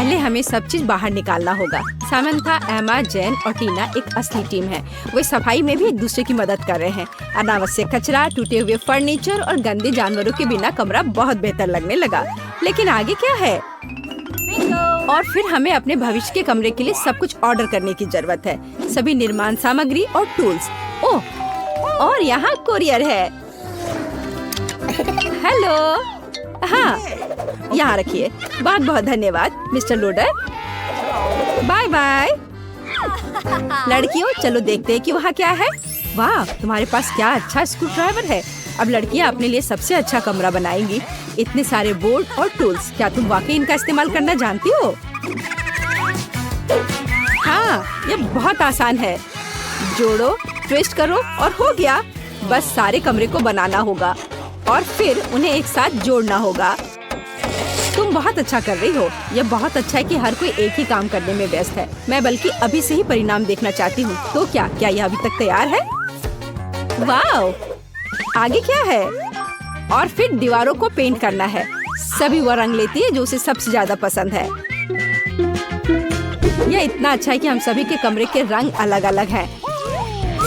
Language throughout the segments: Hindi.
पहले हमें सब चीज बाहर निकालना होगा। सामंथा, एमा, जैन और टीना एक असली टीम है। वे सफाई में भी एक दूसरे की मदद कर रहे हैं। अनावश्यक कचरा, टूटे हुए फर्नीचर और गंदे जानवरों के बिना कमरा बहुत बेहतर लगने लगा। लेकिन आगे क्या है? और फिर हमें अपने भविष्य के कमरे के लिए सब कुछ ऑर्डर करने की जरूरत है। सभी निर्माण सामग्री और टूल्स। ओह, और यहाँ कोरियर है। हेलो। हाँ, यहाँ रखिए। बहुत बहुत धन्यवाद मिस्टर लोडर। Bye bye. लड़कियों, चलो देखते हैं कि वहाँ क्या है। वाह, तुम्हारे पास क्या अच्छा स्क्रू ड्राइवर है। अब लड़कियाँ अपने लिए सबसे अच्छा कमरा बनाएंगी। इतने सारे बोर्ड और टूल्स, क्या तुम वाकई इनका इस्तेमाल करना जानती हो? हाँ, ये बहुत आसान है। जोड़ो, ट्विस्ट करो और हो गया। बस सारे कमरे को बनाना होगा और फिर उन्हें एक साथ जोड़ना होगा। तुम बहुत अच्छा कर रही हो। यह बहुत अच्छा है कि हर कोई एक ही काम करने में व्यस्त है। मैं बल्कि अभी से ही परिणाम देखना चाहती हूँ। तो क्या यह अभी तक तैयार है? वाह, आगे क्या है? और फिर दीवारों को पेंट करना है। सभी वो रंग लेती है जो उसे सबसे ज्यादा पसंद है। यह इतना अच्छा है कि हम सभी के कमरे के रंग अलग अलग हैं।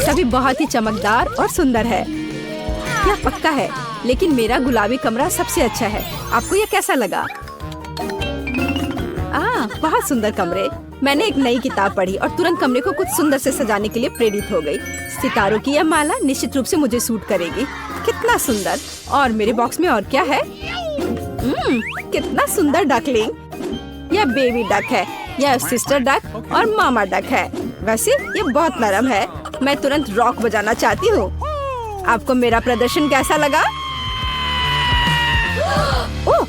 सभी बहुत ही चमकदार और सुंदर है। यह पक्का है, लेकिन मेरा गुलाबी कमरा सबसे अच्छा है। आपको यह कैसा लगा? बहुत सुंदर कमरे। मैंने एक नई किताब पढ़ी और तुरंत कमरे को कुछ सुंदर से सजाने के लिए प्रेरित हो गई। सितारों की यह माला निश्चित रूप से मुझे सूट करेगी। कितना सुंदर। और मेरे बॉक्स में और क्या है? कितना सुंदर डकलिंग। यह बेबी डक है, यह सिस्टर डक और मामा डक है। वैसे ये बहुत नरम है। मैं तुरंत रॉक बजाना चाहती हूँ। आपको मेरा प्रदर्शन कैसा लगा? ओह,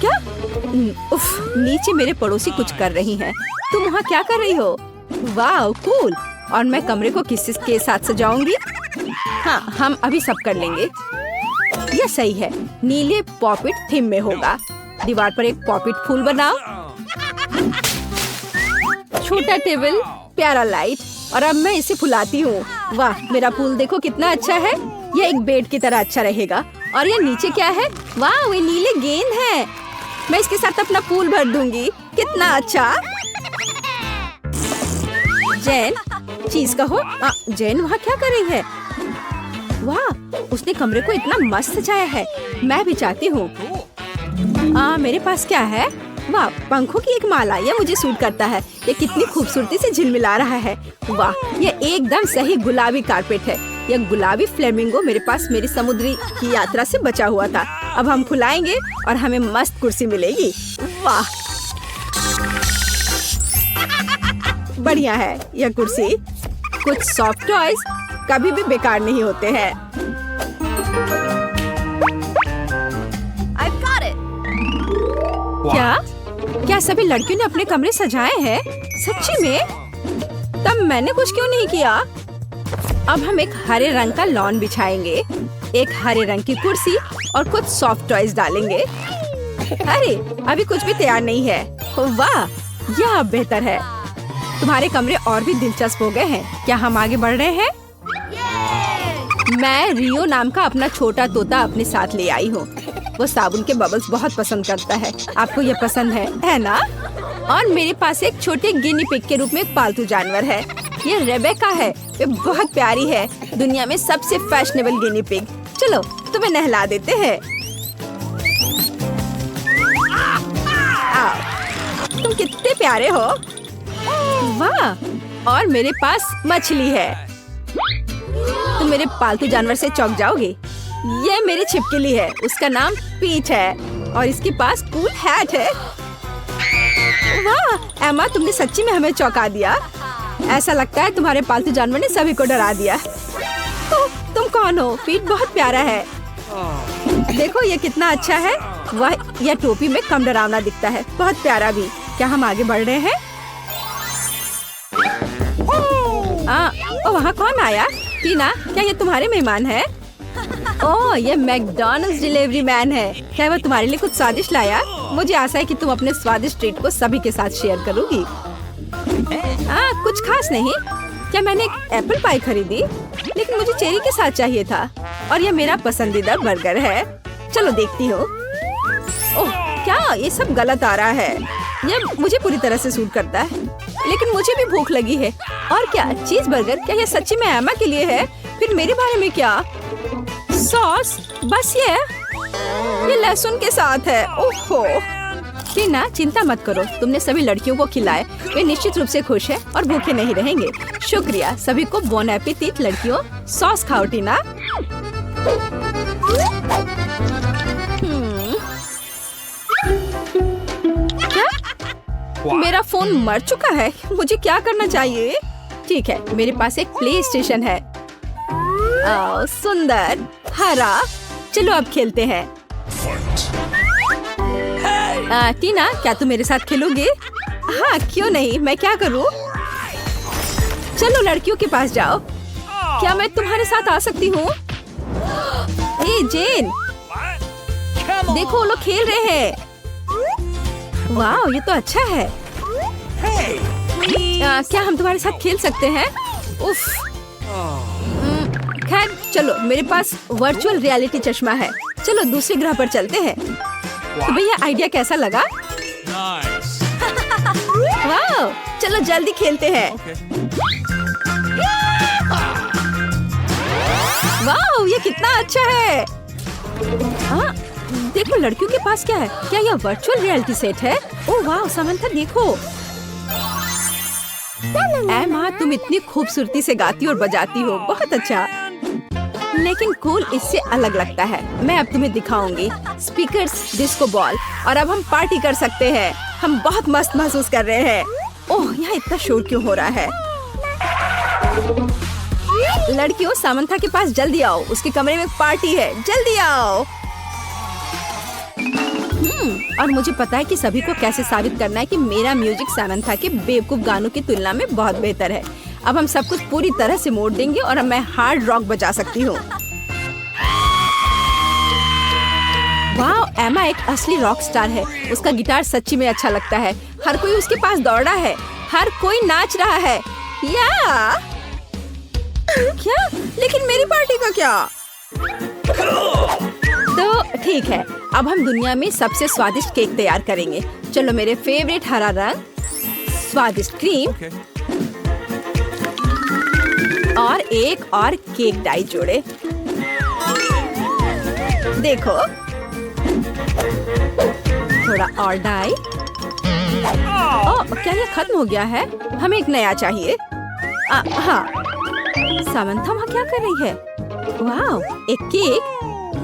क्या? उफ, नीचे मेरे पड़ोसी कुछ कर रही हैं। तुम वहाँ क्या कर रही हो? वाह, कूल। और मैं कमरे को किसके साथ सजाऊंगी? हाँ, हम अभी सब कर लेंगे। यह सही है। नीले पॉपिट थीम में होगा। दीवार पर एक पॉपिट फूल बनाओ। छोटा टेबल, प्यारा लाइट। और अब मैं इसे फुलाती हूँ। वाह, मेरा फूल देखो कितना अच्छा है। यह एक बेड की तरह अच्छा रहेगा। और यह नीचे क्या है? वाह, वे नीले गेंद हैं। मैं इसके साथ अपना फूल भर दूंगी। कितना अच्छा। जैन, चीज कहो। जैन वहाँ क्या कर रही है? वाह, उसने कमरे को इतना मस्त सजाया है। मैं भी चाहती हूँ। मेरे पास क्या है? वाह, पंखों की एक माला। यह मुझे सूट करता है। ये कितनी खूबसूरती से झिलमिला रहा है। वाह, यह एकदम सही गुलाबी कारपेट है। यह गुलाबी फ्लेमिंगो मेरे पास मेरी समुद्री की यात्रा से बचा हुआ था। अब हम खुलाएंगे और हमें मस्त कुर्सी मिलेगी। वाह, बढ़िया है यह कुर्सी। कुछ सॉफ्ट टॉयज कभी भी बेकार नहीं होते हैं। क्या सभी लड़कियों ने अपने कमरे सजाए हैं? सच्ची में? तब मैंने कुछ क्यों नहीं किया? अब हम एक हरे रंग का लॉन बिछाएंगे, एक हरे रंग की कुर्सी और कुछ सॉफ्ट टॉयज डालेंगे। अरे, अभी कुछ भी तैयार नहीं है। वाह, यह अब बेहतर है। तुम्हारे कमरे और भी दिलचस्प हो गए हैं। क्या हम आगे बढ़ रहे हैं? मैं रियो नाम का अपना छोटा तोता अपने साथ ले आई हूँ। वो साबुन के बबल्स बहुत पसंद करता है। आपको ये पसंद है ना? और मेरे पास एक छोटे गिनी पिग के रूप में एक पालतू जानवर है। ये रेबेका है। ये बहुत प्यारी है। दुनिया में सबसे फैशनेबल गिनी पिग। चलो, तुम्हें नहला देते हैं। तुम कितने प्यारे हो। वाह, और मेरे पास मछली है। तुम मेरे पालतू जानवर से चौंक जाओगे। ये मेरी छिपकली है। उसका नाम पीच है और इसके पास कूल हैट है। वाह, एमा, तुमने सच्ची में हमें चौंका दिया। ऐसा लगता है तुम्हारे पालतू जानवर ने सभी को डरा दिया। तुम कौन हो? पीट बहुत प्यारा है। देखो ये कितना अच्छा है। वह यह टोपी में कम डरावना दिखता है। बहुत प्यारा भी। क्या हम आगे बढ़ रहे हैं? वहाँ कौन आया? टीना, क्या ये तुम्हारे मेहमान है? ओह, ये मैकडॉनल्ड्स डिलीवरी मैन है। क्या वो तुम्हारे लिए कुछ स्वादिष्ट लाया? मुझे आशा है कि तुम अपने स्वादिष्ट ट्रीट को सभी के साथ शेयर करोगी। कुछ खास नहीं। क्या मैंने एक एप्पल पाई खरीदी, लेकिन मुझे चेरी के साथ चाहिए था। और यह मेरा पसंदीदा बर्गर है। चलो देखती हूँ। ओह, क्या ये सब गलत आ रहा है? ये मुझे पूरी तरह से सूट करता है, लेकिन मुझे भी भूख लगी है। और क्या चीज बर्गर, क्या ये सच्ची में एमा के लिए है? फिर मेरे बारे में क्या? सॉस, बस ये लहसुन के साथ है। ओहो टीना, चिंता मत करो, तुमने सभी लड़कियों को खिलाए, वे निश्चित रूप से खुश हैं और भूखे नहीं रहेंगे। शुक्रिया, सभी को बोन एपेटिट। लड़कियों, सॉस खाओ। टीना, क्या मेरा फोन मर चुका है? मुझे क्या करना चाहिए? ठीक है, मेरे पास एक प्ले स्टेशन है। सुंदर हरा, चलो अब खेलते हैं। टीना, क्या तुम मेरे साथ खेलोगे? हाँ, क्यों नहीं, मैं क्या करूँ? चलो लड़कियों के पास जाओ। क्या मैं तुम्हारे साथ आ सकती हूँ? जेन, देखो वो लोग खेल रहे हैं। वाह, ये तो अच्छा है। क्या हम तुम्हारे साथ खेल सकते हैं? उफ। खैर चलो, मेरे पास वर्चुअल रियलिटी चश्मा है। चलो दूसरे ग्रह पर चलते हैं। तो भैया, आइडिया कैसा लगा? वाह, चलो जल्दी खेलते हैं। वाह, ये कितना अच्छा है। देखो लड़कियों के पास क्या है। क्या यह वर्चुअल रियलिटी सेट है? ओह वाह समंथा, देखो। एमा, तुम इतनी खूबसूरती से गाती और बजाती हो, बहुत अच्छा। लेकिन कूल इससे अलग लगता है। मैं अब तुम्हें दिखाऊंगी। स्पीकर्स, डिस्को बॉल, और अब हम पार्टी कर सकते हैं। हम बहुत मस्त महसूस कर रहे हैं। ओह, यहाँ इतना शोर क्यों हो रहा है? लड़कियों, सामंथा के पास जल्दी आओ, उसके कमरे में पार्टी है, जल्दी आओ। और मुझे पता है कि सभी को कैसे साबित करना है कि मेरा म्यूजिक सामंथा के बेवकूफ गानों की तुलना में बहुत बेहतर है। अब हम सब कुछ पूरी तरह से मोड़ देंगे और अब मैं हार्ड रॉक बजा सकती हूँ। वाह, एमा एक असली रॉक स्टार है। उसका गिटार सच्ची में अच्छा लगता है। हर कोई उसके पास दौड़ा है, हर कोई नाच रहा है। या क्या? लेकिन मेरी पार्टी का क्या? तो ठीक है, अब हम दुनिया में सबसे स्वादिष्ट केक तैयार करेंगे। चलो, मेरे फेवरेट हरा रंग, स्वादिष्ट क्रीम और एक और केक डाई जोड़े। देखो, थोड़ा और डाई। ओह, क्या ये खत्म हो गया है? हमें एक नया चाहिए। हाँ, सामंथा वहाँ क्या कर रही है? वाह, एक केक।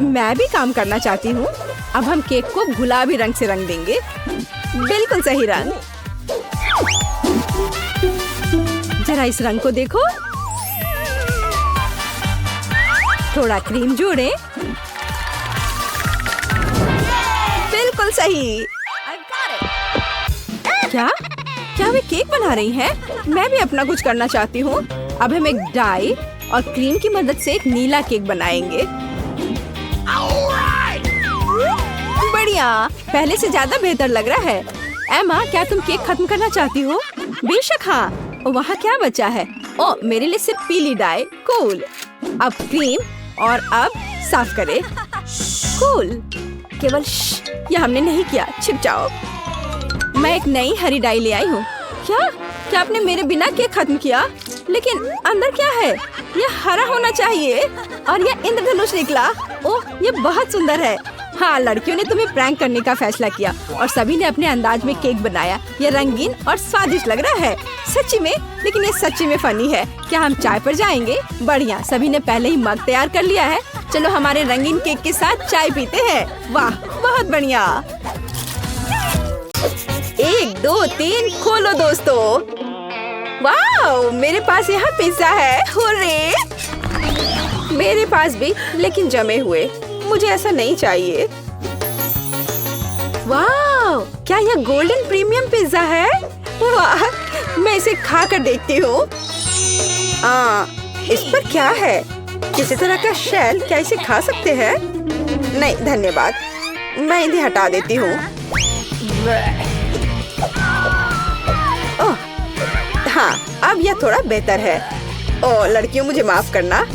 मैं भी काम करना चाहती हूँ। अब हम केक को गुलाबी रंग से रंग देंगे। बिल्कुल सही रंग। जरा इस रंग को देखो। थोड़ा क्रीम जोड़े। बिल्कुल सही। क्या? क्या वे केक बना रही हैं? मैं भी अपना कुछ करना चाहती हूँ। अब हम एक डाई और क्रीम की मदद से एक नीला केक बनाएंगे। बढ़िया, पहले से ज्यादा बेहतर लग रहा है। एमा, क्या तुम केक खत्म करना चाहती हो? बेशक हाँ। वहाँ क्या बचा है? ओह, मेरे लिए सिर्फ पीली डाई। कूल। अब क्रीम और अब साफ करें। कूल। केवल यह हमने नहीं किया। छिप जाओ। मैं एक नई हरी डाई ले आई हूँ। क्या आपने मेरे बिना केक खत्म किया? लेकिन अंदर क्या है? यह हरा होना चाहिए और यह इंद्रधनुष निकला। ओह, ये बहुत सुंदर है। हाँ, लड़कियों ने तुम्हें प्रैंक करने का फैसला किया और सभी ने अपने अंदाज में केक बनाया। ये रंगीन और स्वादिष्ट लग रहा है सच्ची में, लेकिन ये सच्ची में फनी है। क्या हम चाय पर जाएंगे? बढ़िया, सभी ने पहले ही मग तैयार कर लिया है। चलो हमारे रंगीन केक के साथ चाय पीते हैं। वाह, बहुत बढ़िया। 1 2 3 खोलो दोस्तों। वाह, मेरे पास यहाँ पिज्जा है। हुर्रे! मेरे पास भी, लेकिन जमे हुए। मुझे ऐसा नहीं चाहिए। वाह, क्या यह गोल्डन प्रीमियम पिज्जा है? वाह, मैं इसे खा कर देखती हूँ। इस पर क्या है? किसी तरह का शेल। क्या इसे खा सकते हैं? नहीं धन्यवाद, मैं इन्हें हटा देती हूँ। ओह, हाँ, अब यह थोड़ा बेहतर है। ओह लड़कियों, मुझे माफ करना।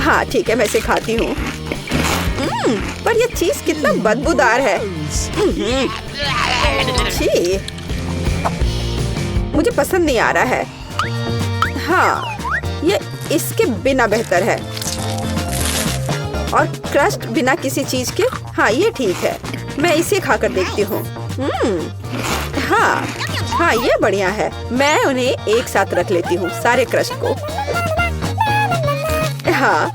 हाँ ठीक है, मैं इसे खाती हूँ। पर ये चीज कितना बदबूदार है। छी, मुझे पसंद नहीं आ रहा है। हाँ, ये इसके बिना बेहतर है। और क्रस्ट बिना किसी चीज के, हाँ ये ठीक है। मैं इसे खाकर देखती हूँ। हाँ, ये बढ़िया है। मैं उन्हें एक साथ रख लेती हूँ, सारे क्रस्ट को। हाँ,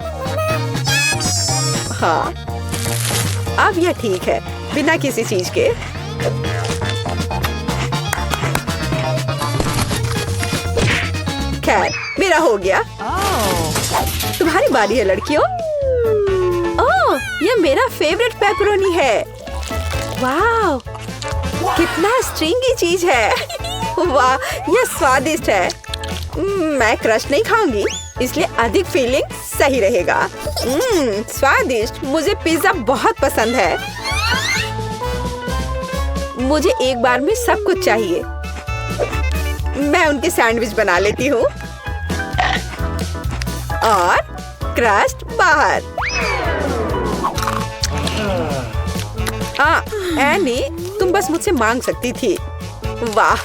अब यह ठीक है, बिना किसी चीज के। खैर, मेरा हो गया। तुम्हारी बारी है लड़कियों। ओह, ये मेरा फेवरेट पेपरोनी है। वाह, कितना स्ट्रिंगी चीज है। वाह, यह स्वादिष्ट है। मैं क्रश नहीं खाऊंगी, इसलिए अधिक फीलिंग सही रहेगा। स्वादिष्ट। मुझे पिज्जा बहुत पसंद है। मुझे एक बार में सब कुछ चाहिए। मैं उनके सैंडविच बना लेती हूँ और क्रस्ट बाहर। एनी, तुम बस मुझसे मांग सकती थी। वाह,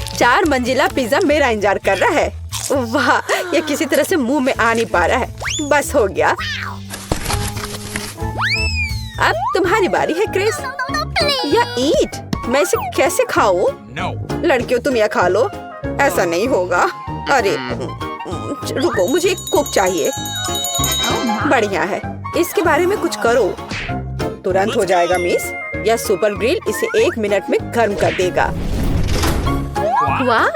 4 मंजिला पिज्जा मेरा इंतजार कर रहा है। वाह, ये किसी तरह से मुंह में आ नहीं पा रहा है। बस हो गया। अब तुम्हारी बारी है क्रिस। या ईट। मैं इसे कैसे खाऊं? लड़कियों, तुम यह खा लो। ऐसा नहीं होगा। अरे रुको, मुझे एक कुक चाहिए। बढ़िया है, इसके बारे में कुछ करो। तुरंत हो जाएगा मिस। यह सुपर ग्रिल इसे 1 मिनट में गर्म कर देगा। वाह,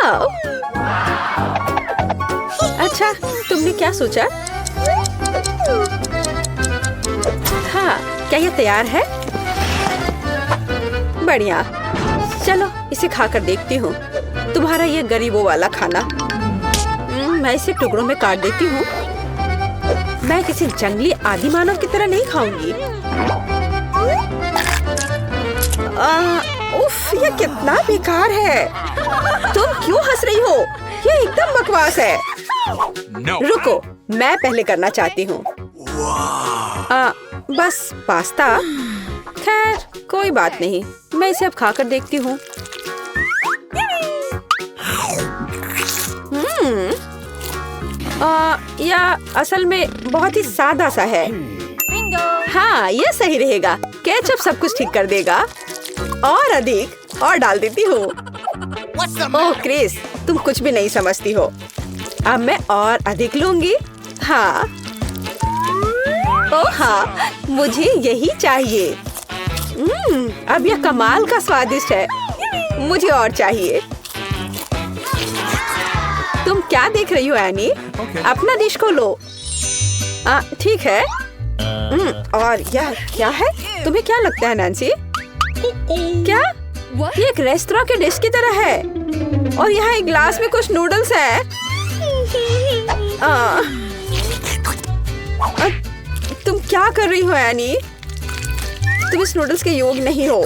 अच्छा, तुमने क्या सोचा? हाँ, क्या यह तैयार है? बढ़िया, चलो इसे खाकर देखती हूँ। तुम्हारा ये गरीबों वाला खाना। मैं इसे टुकड़ों में काट देती हूँ। मैं किसी जंगली आदि मानव की तरह नहीं खाऊंगी। उफ, ये कितना बेकार है। तुम क्यों हंस रही हो? ये एकदम बकवास है। रुको, मैं पहले करना चाहती हूँ। बस पास्ता। खैर, कोई बात नहीं, मैं इसे अब खाकर देखती हूँ। यह असल में बहुत ही सादा सा है। हाँ, ये सही रहेगा। केचप सब कुछ ठीक कर देगा। और अधिक और डाल देती हूँ। ओह क्रिस, तुम कुछ भी नहीं समझती हो। अब मैं और अधिक लूंगी। हाँ, ओह हाँ, मुझे यही चाहिए। अब यह कमाल का स्वादिष्ट है। मुझे और चाहिए। तुम क्या देख रही हो एनी? अपना डिश को लो। ठीक है। और यह क्या है? तुम्हें क्या लगता है नैन्सी? क्या? ये एक रेस्टोरेंट के डिश की तरह है। और यहाँ एक ग्लास में कुछ नूडल्स है। तुम क्या कर रही हो एनी? तुम इस नूडल्स के योग्य नहीं हो।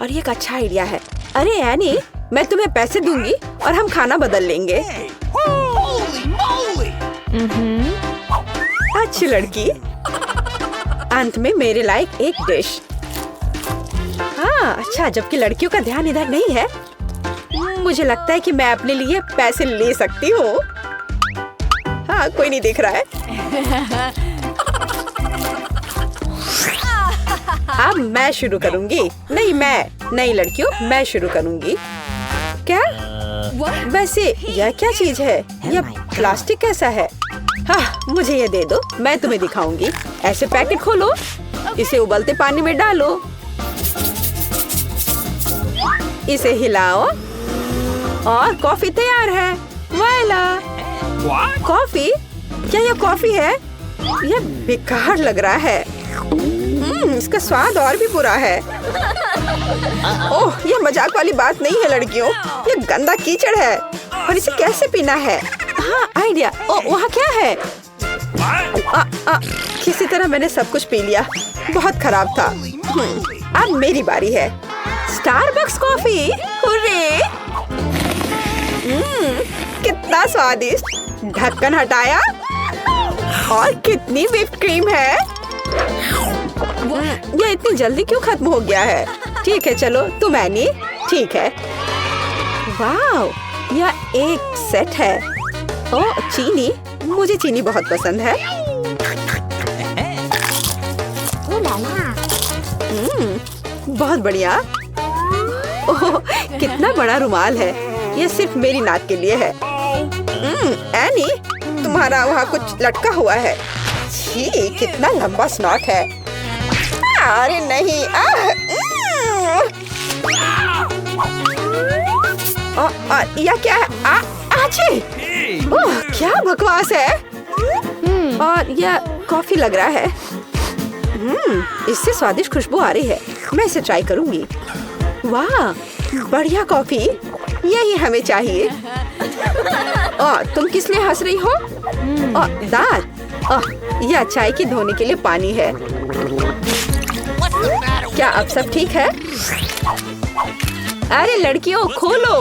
और ये एक अच्छा आइडिया है। अरे एनी, मैं तुम्हें पैसे दूंगी और हम खाना बदल लेंगे। अच्छी लड़की। अंत में मेरे लायक एक डिश। हाँ, अच्छा, जबकि लड़कियों का ध्यान इधर नहीं है। मुझे लगता है कि मैं अपने लिए पैसे ले सकती हूँ। हाँ, कोई नहीं देख रहा है। अब मैं शुरू करूंगी। नहीं लड़कियों, मैं शुरू करूंगी। क्या? वैसे यह क्या चीज है? यह प्लास्टिक कैसा है? हाँ, मुझे ये दे दो, मैं तुम्हें दिखाऊंगी। ऐसे पैकेट खोलो, इसे उबलते पानी में डालो, इसे हिलाओ और कॉफी तैयार है। वाला कॉफी? क्या यह कॉफी है? यह बेकार लग रहा है। इसका स्वाद और भी बुरा है। ओह, यह मजाक वाली बात नहीं है लड़कियों। यह गंदा कीचड़ है और इसे कैसे पीना है? हाँ, आइडिया। ओह, वहाँ क्या है? किसी तरह मैंने सब कुछ पी लिया। बहुत खराब था। अब मेरी बारी है। Starbucks coffee. हुर्रे! कितना स्वादिष्ट। ढक्कन हटाया और कितनी व्हिप्ड क्रीम है। ये इतनी जल्दी क्यों खत्म हो गया है? ठीक है चलो तुम एनी। ठीक है। वाह, यह एक सेट है। ओह चीनी, मुझे चीनी बहुत पसंद है। बहुत बढ़िया। ओह कितना बड़ा रुमाल है। यह सिर्फ मेरी नाक के लिए है। एनी, तुम्हारा वहाँ कुछ लटका हुआ है। छी, कितना लंबा स्नॉट है। अरे नहीं। यह क्या है? ओह क्या बकवास है। और यह कॉफी लग रहा है। इससे स्वादिष्ट खुशबू आ रही है। मैं इसे ट्राई करूंगी। वाह, बढ़िया कॉफी, यही हमें चाहिए। तुम किस लिए हंस रही हो? दांत। यह चाय की धोने के लिए पानी है। क्या अब सब ठीक है? अरे लड़कियों खोलो।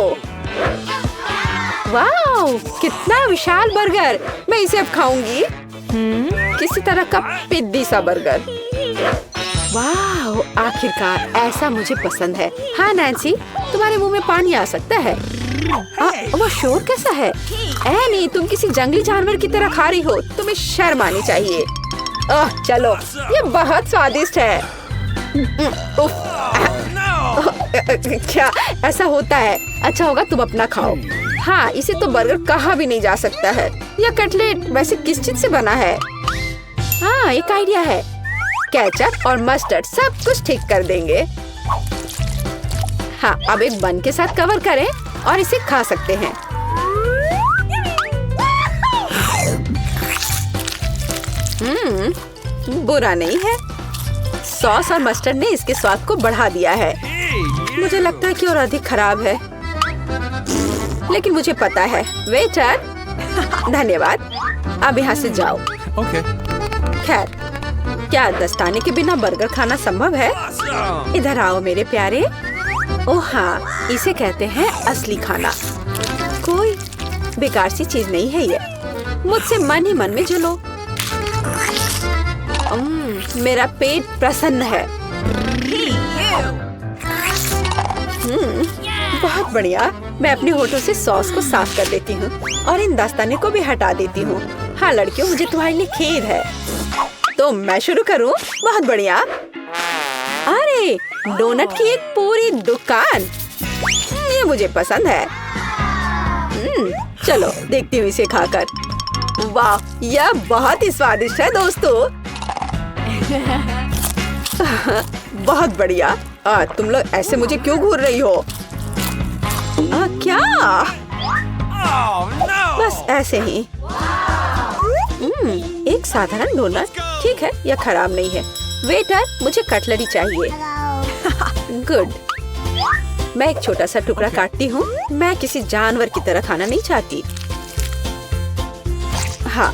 वाह, कितना विशाल बर्गर। मैं इसे अब खाऊंगी। किसी तरह का पिद्दी सा बर्गर। वाह, आखिरकार ऐसा मुझे पसंद है। हाँ नैन्सी, तुम्हारे मुंह में पानी आ सकता है। वो शोर कैसा है? एनी, तुम किसी जंगली जानवर की तरह खा रही हो। तुम्हें शर्म आनी चाहिए। चलो, ये बहुत स्वादिष्ट है। क्या ऐसा होता है? अच्छा होगा तुम अपना खाओ। हाँ, इसे तो बर्गर कहा भी नहीं जा सकता है। यह कटलेट वैसे किस चीज से बना है? हाँ, एक आइडिया है। केचप और मस्टर्ड सब कुछ ठीक कर देंगे। हाँ, अब एक बन के साथ कवर करें और इसे खा सकते हैं। बुरा नहीं है। सॉस और मस्टर्ड ने इसके स्वाद को बढ़ा दिया है। मुझे लगता है कि और अधिक खराब है, लेकिन मुझे पता है। वेटर, धन्यवाद। अब यहाँ से जाओ। खैर, क्या दस्ताने के बिना बर्गर खाना संभव है? इधर आओ मेरे प्यारे। ओह हाँ, इसे कहते हैं असली खाना। कोई बेकार सी चीज नहीं है ये। मुझसे मन ही मन में जलो। मेरा पेट प्रसन्न है। बहुत बढ़िया। मैं अपने होठों से सॉस को साफ कर देती हूँ और इन दस्ताने को भी हटा देती हूँ। हाँ लड़कियों, मुझे तुम्हारे लिए खेद है। तो मैं शुरू करूँ? बहुत बढ़िया। अरे, डोनट की एक पूरी दुकान। ये मुझे पसंद है। चलो देखती हूँ इसे खाकर। वाह, यह बहुत ही स्वादिष्ट है दोस्तों। बहुत बढ़िया। तुम लोग ऐसे मुझे क्यों घूर रही हो? क्या? बस ऐसे ही। एक साधारण डोनट। ठीक है, यह खराब नहीं है। वेटर, मुझे कटलरी चाहिए। गुड। मैं एक छोटा सा टुकड़ा काटती हूँ। मैं किसी जानवर की तरह खाना नहीं चाहती। हाँ,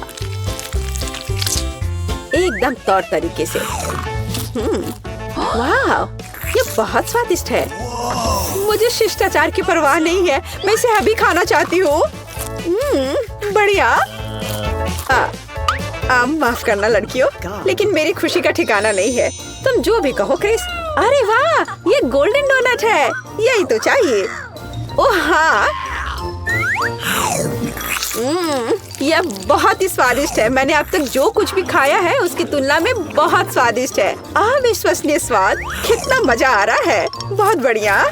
एकदम तौर तरीके से। वाह, ये बहुत स्वादिष्ट है। मुझे शिष्टाचार की परवाह नहीं है। मैं इसे अभी खाना चाहती हूँ। बढ़िया। माफ करना लड़कियों, लेकिन मेरी खुशी का ठिकाना नहीं है। तुम जो भी कहो क्रिस। अरे वाह, ये गोल्डन डोनट है। यही तो चाहिए। ओह हाँ, यह बहुत ही स्वादिष्ट है। मैंने अब तक जो कुछ भी खाया है उसकी तुलना में बहुत स्वादिष्ट है। अविश्वसनीय स्वाद। कितना मजा आ रहा है। बहुत बढ़िया।